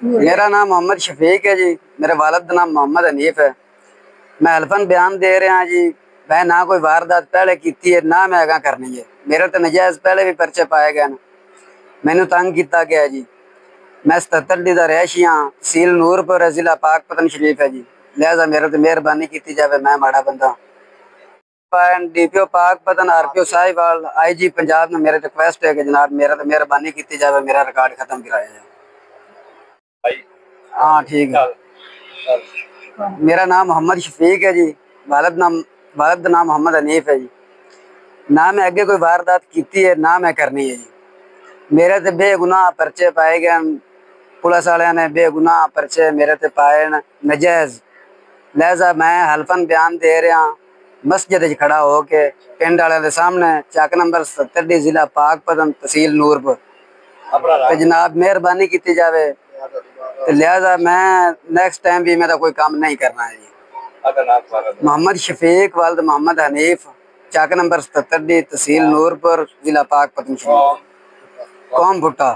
मेरा नाम मोहम्मद शफीक है जी। मेरे वालिद का नाम मोहम्मद हनीफ है। मैं हल्फन बयान दे रहा जी। मैं ना कोई वारदात पहले की है ना मैं अगा करनी है। मेरे तो नजायज़ पहले भी परचे पाए गए न। मैनू तंग किया गया जी। मैं 77 डी का रहायशी हाँ। तहसील नूरपुर जिला पाकपतन शरीफ है जी। लिहाजा मेरे तो मेहरबानी की जाए। मैं माड़ा बंदा DPO Pakpattan RPO Sahiwal IG Punjab ने मेरे रिक्वेस्ट है कि जनाब मेरा तो मेहरबानी की जाए। मेरा रिकॉर्ड खत्म कराया जाए। हाँ ठीक है। मेरा नाम मोहम्मद शफीक है जी। वालिद का नाम मोहम्मद हनीफ है जी। ना मैं अगे कोई वारदात की है ना मैं करनी है जी। मेरे ते बेगुनाह परचे पाए गए। पुलिस वाले ने बेगुनाह परचे मेरे ते पाए नजायज़। लिहाजा मैं हल्फन बयान दे रहा मस्जिद खड़ा होके पिंड वाले के सामने चक नंबर 77 डी जिला पाकपतन तहसील नूरपुर। तो जनाब मेहरबानी की जाए। तो लिहाजा मैं नेक्स्ट टाइम भी मेरा कोई काम नहीं करना है जी। मोहम्मद शफीक वालिद मोहम्मद हनीफ चक नंबर 77 डी तहसील नूरपुर जिला पाकपतन कौम भुट्टा।